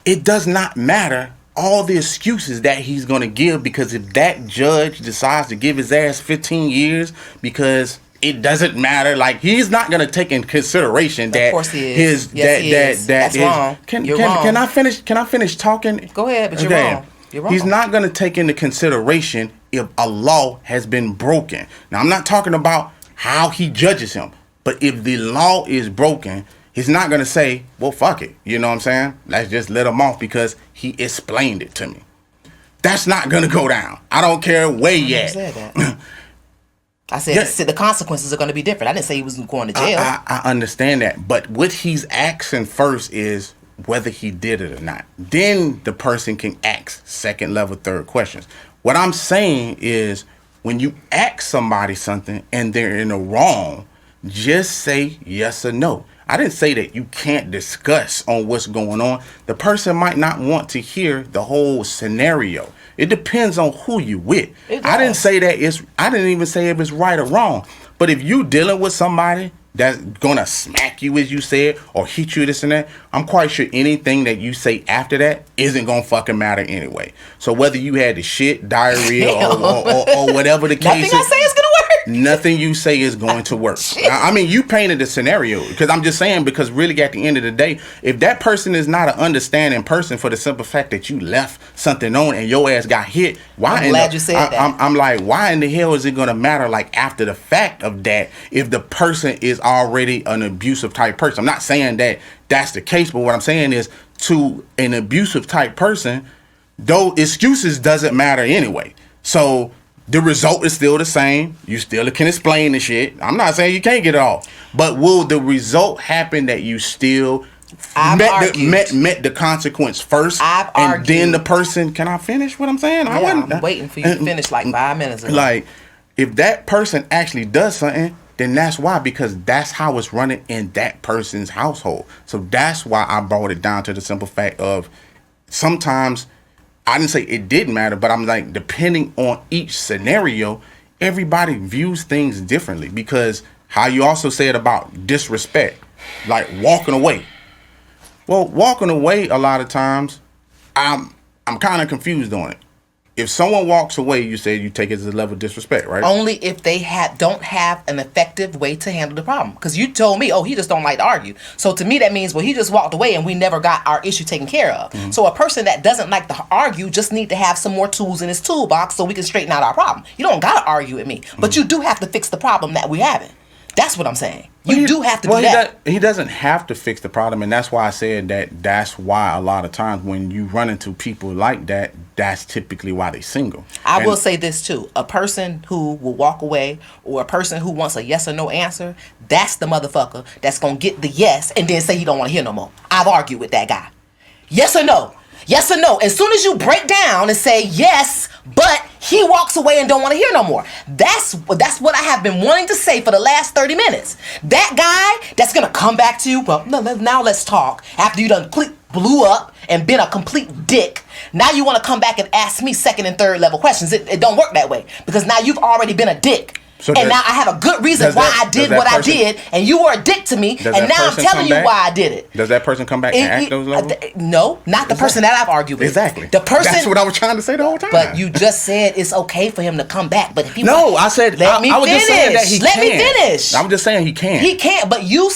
it does not matter all the excuses that he's going to give, because if that judge decides to give his ass 15 years because it doesn't matter, like, he's not going to take in consideration that of course he is. That's wrong. You're wrong. Can I finish talking? Go ahead, but you're wrong. You're wrong. He's not going to take into consideration if a law has been broken. Now, I'm not talking about how he judges him, but if the law is broken, he's not going to say, well, fuck it. You know what I'm saying? Let's just let him off because he explained it to me. That's not going to go down. I don't care where you at. Said that. I said the consequences are going to be different. I didn't say he was going to jail. I understand that. But what he's asking first is whether he did it or not. Then the person can ask second level, third questions. What I'm saying is when you ask somebody something and they're in the wrong, just say yes or no. I didn't say that you can't discuss on what's going on. The person might not want to hear the whole scenario. It depends on who you with. I didn't say that I didn't even say if it's right or wrong. But if you dealing with somebody that's gonna smack you, as you said, or hit you this and that, I'm quite sure anything that you say after that isn't gonna fucking matter anyway. So whether you had the shit, diarrhea, or whatever the case is, nothing I say is gonna work. Nothing you say is going to work. I mean, you painted the scenario, because I'm just saying, because really at the end of the day, if that person is not an understanding person for the simple fact that you left something on and your ass got hit, why? I'm glad you said that. I'm like, why in the hell is it going to matter, like, after the fact of that, if the person is already an abusive type person? I'm not saying that that's the case, but what I'm saying is, to an abusive type person, though, excuses doesn't matter anyway. So the result is still the same. You still can explain the shit. I'm not saying you can't get it all. But will the result happen that you still met the consequence first? And then the person, can I finish what I'm saying? I'm waiting for you to finish like 5 minutes ago. Like, if that person actually does something, then that's why, because that's how it's running in that person's household. So that's why I brought it down to the simple fact of sometimes, I didn't say it didn't matter, but I'm like, depending on each scenario, everybody views things differently. Because how you also said about disrespect, like walking away. Well, walking away, a lot of times, I'm kind of confused on it. if someone walks away, you say you take it as a level of disrespect, right? Only if they don't have an effective way to handle the problem. Because you told me, oh, he just don't like to argue. So to me, that means, well, he just walked away and we never got our issue taken care of. Mm-hmm. So a person that doesn't like to argue just need to have some more tools in his toolbox so we can straighten out our problem. You don't got to argue with me, but you do have to fix the problem that we're having. That's what I'm saying. You do have to do that. He doesn't have to fix the problem, and that's why I said that's why a lot of times when you run into people like that, that's typically why they single. I will say this too. A person who will walk away or a person who wants a yes or no answer, that's the motherfucker that's going to get the yes and then say he don't want to hear no more. I've argued with that guy. Yes or no? Yes or no? As soon as you break down and say yes, but he walks away and don't want to hear no more. That's what I have been wanting to say for the last 30 minutes. That guy that's going to come back to you, well, now let's talk. After you done blew up and been a complete dick, now you want to come back and ask me second and third level questions. It don't work that way because now you've already been a dick. So and now I have a good reason why I did what I did, and you were a dick to me, and now I'm telling you why I did it. Does that person come back and act those levels? No, not the person that I've argued with. Exactly. The person. That's what I was trying to say the whole time. But you just said it's okay for him to come back. But if he I said let me I was finish. Just saying that he let can. me finish. I'm just saying he can. He can't. But you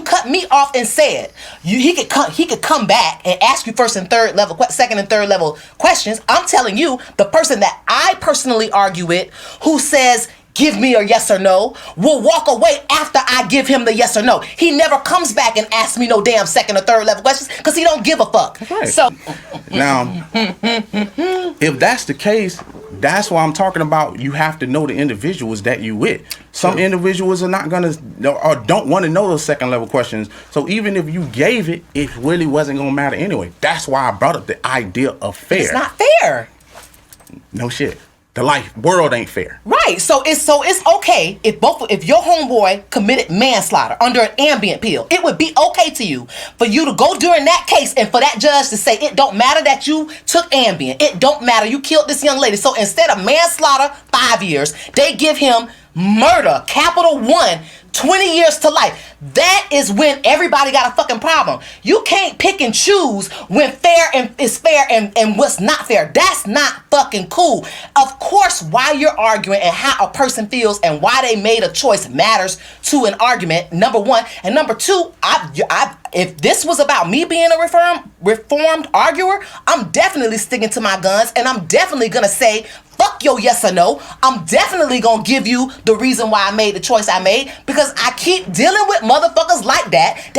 cut me off and said he could come back and ask you second and third level questions. I'm telling you, the person that I personally argue with, who says, give me a yes or no, will walk away after I give him the yes or no. He never comes back and asks me no damn second or third level questions because he don't give a fuck. That's right. So now, if that's the case, that's why I'm talking about you have to know the individuals that you with. Some individuals are not gonna or don't want to know those second level questions. So even if you gave it, it really wasn't gonna matter anyway. That's why I brought up the idea of fair. It's not fair. No shit. The world ain't fair. Right. So it's okay if your homeboy committed manslaughter under an ambient pill, it would be okay to you for you to go during that case and for that judge to say it don't matter that you took ambient. It don't matter. You killed this young lady. So instead of manslaughter, 5 years, they give him murder, capital 1, 20 years to life. That is when everybody got a fucking problem. You can't pick and choose when fair is fair and what's not fair. That's not fucking cool. Of course, why you're arguing and how a person feels and why they made a choice matters to an argument, number one. And number two, if this was about me being a reformed arguer, I'm definitely sticking to my guns and I'm definitely gonna say, fuck your yes or no. I'm definitely gonna give you the reason why I made the choice I made because I keep dealing with motherfuckers like that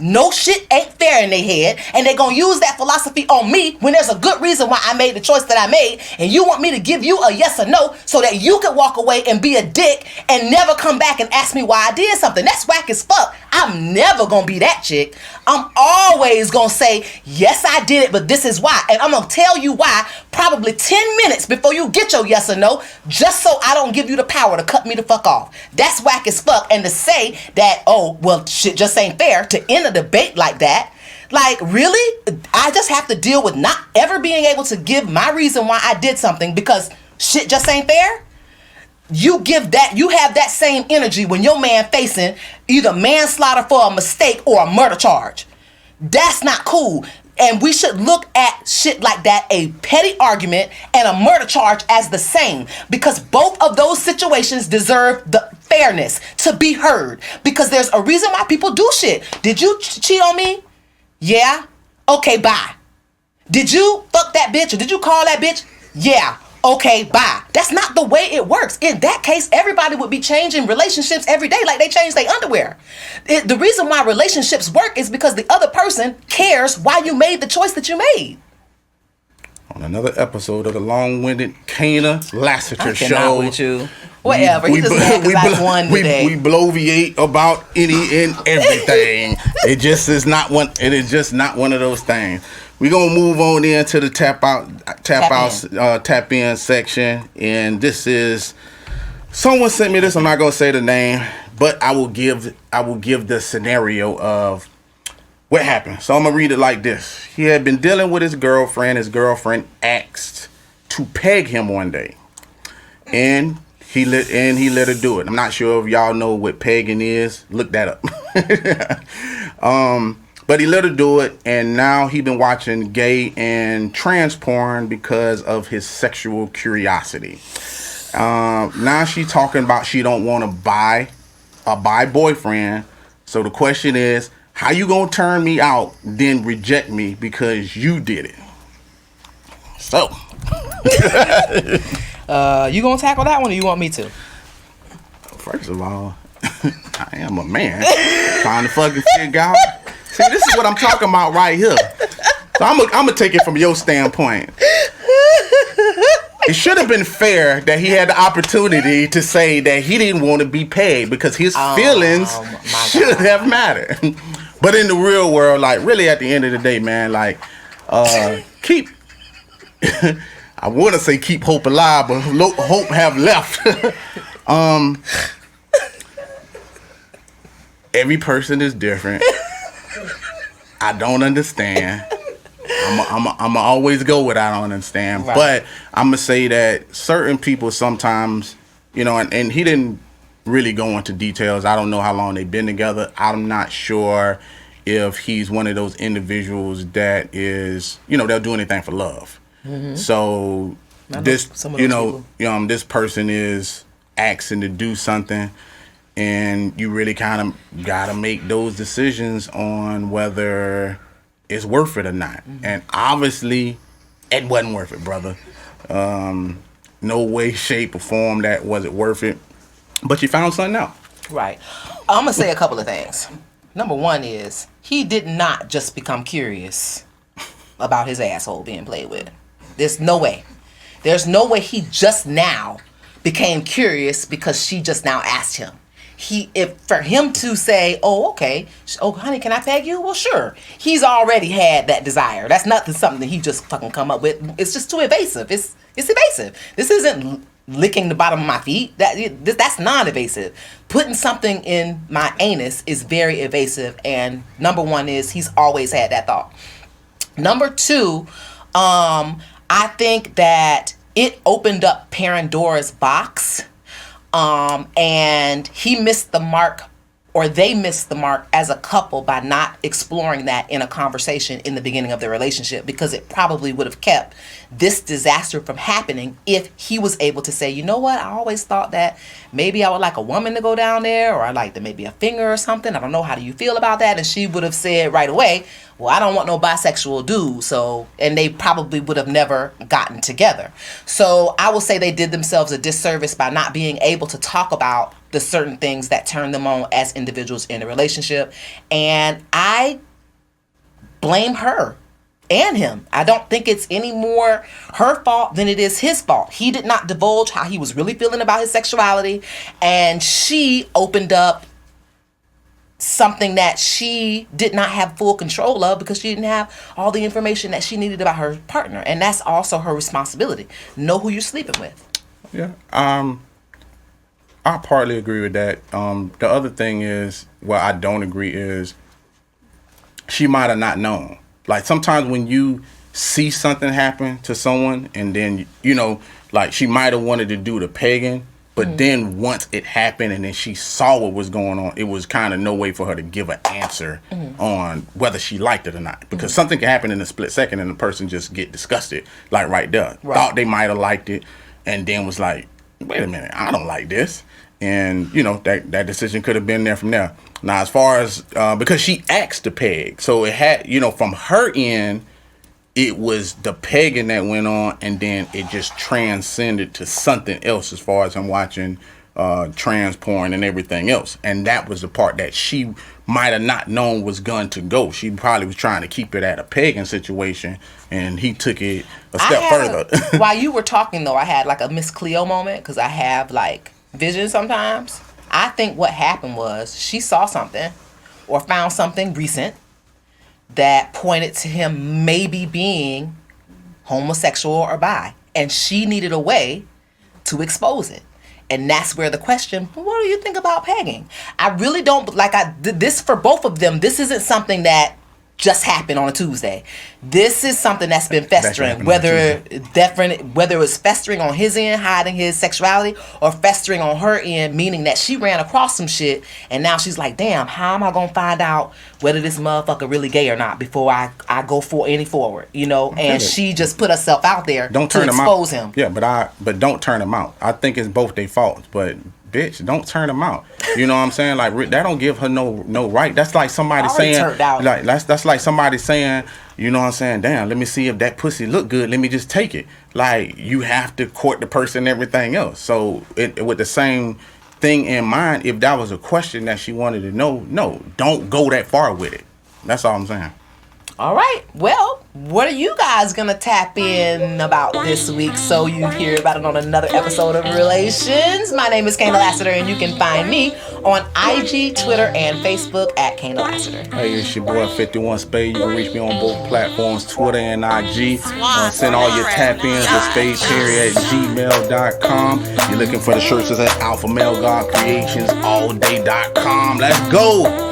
no shit ain't fair in their head and they gonna use that philosophy on me when there's a good reason why I made the choice that I made and you want me to give you a yes or no so that you can walk away and be a dick and never come back and ask me why I did something. That's whack as fuck. I'm never gonna be that chick. I'm always gonna say, yes, I did it, but this is why. And I'm gonna tell you why probably 10 minutes before you get your yes or no, just so I don't give you the power to cut me the fuck off. That's whack as fuck. And to say that, oh, well, shit just ain't fair, to end a debate like that, like, really? I just have to deal with not ever being able to give my reason why I did something because shit just ain't fair? You have that same energy when your man facing either manslaughter for a mistake or a murder charge. That's not cool. And we should look at shit like that, a petty argument and a murder charge, as the same. Because both of those situations deserve the fairness to be heard. Because there's a reason why people do shit. Did you cheat on me? Yeah. Okay, bye. Did you fuck that bitch or did you call that bitch? Yeah. Okay, bye. That's not the way it works. In that case, everybody would be changing relationships every day like they change their underwear. The reason why relationships work is because the other person cares why you made the choice that you made. On another episode of the long-winded Kaynah Lassiter show. With you. Whatever. He just mad because I won today. We bloviate about any and everything. It is just not one of those things. We're gonna move on into the tap in section, and this is someone sent me this. I'm not gonna say the name, but I will give the scenario of what happened. So I'm gonna read it like this. He had been dealing with his girlfriend. His girlfriend asked to peg him one day, and he let her do it. I'm not sure if y'all know what pegging is. Look that up. But he let her do it, and now he been watching gay and trans porn because of his sexual curiosity. Now she talking about she don't want to buy a bi boyfriend. So the question is, how you gonna turn me out, then reject me because you did it? So, you gonna tackle that one, or you want me to? first of all, I am a man trying to fucking figure out. See, this is what I'm talking about right here. So I'm gonna take it from your standpoint. It should have been fair that he had the opportunity to say that he didn't want to be paid because his feelings should have mattered. But in the real world, like, really at the end of the day, man, like, keep, I want to say keep hope alive, but hope have left. Every person is different. I don't understand. I'm always go with I don't understand. Right. But I'm going to say that certain people sometimes, you know, and he didn't really go into details. I don't know how long they've been together. I'm not sure if he's one of those individuals that is, you know, they'll do anything for love. Mm-hmm. So this, this person is asking to do something, and you really kind of got to make those decisions on whether it's worth it or not. Mm-hmm. And obviously, it wasn't worth it, brother. No way, shape, or form that was it worth it. But you found something out. Right. I'm going to say a couple of things. Number one is, he did not just become curious about his asshole being played with. There's no way. There's no way he just now became curious because she just now asked him. For him to say, oh, okay, oh, honey, can I peg you? Well, sure. He's already had that desire. That's not something that he just fucking come up with. It's just too evasive. It's evasive. This isn't licking the bottom of my feet. That's non-evasive. Putting something in my anus is very evasive. And number one is, he's always had that thought. Number two, I think that it opened up Pandora's box. And he missed the mark, or they missed the mark as a couple by not exploring that in a conversation in the beginning of their relationship, because it probably would have kept this disaster from happening if he was able to say, you know what, I always thought that maybe I would like a woman to go down there, or I'd like to maybe a finger or something. I don't know, how do you feel about that? And she would have said right away, well, I don't want no bisexual dude. So, and they probably would have never gotten together. So I will say they did themselves a disservice by not being able to talk about the certain things that turn them on as individuals in a relationship. And I blame her and him. I don't think it's any more her fault than it is his fault. He did not divulge how he was really feeling about his sexuality, and she opened up something that she did not have full control of because she didn't have all the information that she needed about her partner. And that's also her responsibility. Know who you're sleeping with. Yeah. I partly agree with that. The other thing is, well, I don't agree, is she might have not known. Like, sometimes when you see something happen to someone, and then, you know, like, she might have wanted to do the pegging, but then once it happened and then she saw what was going on, it was kind of no way for her to give an answer on whether she liked it or not. Because something can happen in a split second and the person just get disgusted, like right there. Right. Thought they might have liked it, and then was like, wait a minute, I don't like this. And, you know, that decision could have been there from there. Now, as far as, because she asked to peg, so it had, you know, from her end, it was the pegging that went on, and then it just transcended to something else as far as I'm watching trans porn and everything else. And that was the part that she might have not known was going to go. She probably was trying to keep it at a pegging situation, and he took it a step further. While you were talking, though, I had like a Miss Cleo moment, because I have like vision sometimes. I think what happened was she saw something or found something recent that pointed to him maybe being homosexual or bi, and she needed a way to expose it. And that's where the question, what do you think about pegging? I really don't, like, this for both of them, this isn't something that just happened on a Tuesday. This is something that's been festering, whether it was festering on his end, hiding his sexuality, or festering on her end, meaning that she ran across some shit and now she's like, damn, how am I gonna find out whether this motherfucker really gay or not before I go forward, you know? And she just put herself out there to expose him. Yeah, but don't turn him out. I think it's both their faults, but bitch, don't turn him out. You know what I'm saying? Like, that don't give her no right. That's like somebody saying, like, that's like somebody saying, you know what I'm saying? Damn, let me see if that pussy look good. Let me just take it. Like, you have to court the person and everything else. So with the same thing in mind, if that was a question that she wanted to know, no, don't go that far with it. That's all I'm saying. All right. Well, what are you guys going to tap in about this week so you hear about it on another episode of Relations? My name is Kaynah Lassiter, and you can find me on IG, Twitter, and Facebook at Kaynah Lassiter. Hey, it's your boy 51 Spade. You can reach me on both platforms, Twitter and IG. Send all your tap-ins to spadeperry@gmail.com. You're looking for the shirts at alphamalegodcreationsallday.com. Let's go!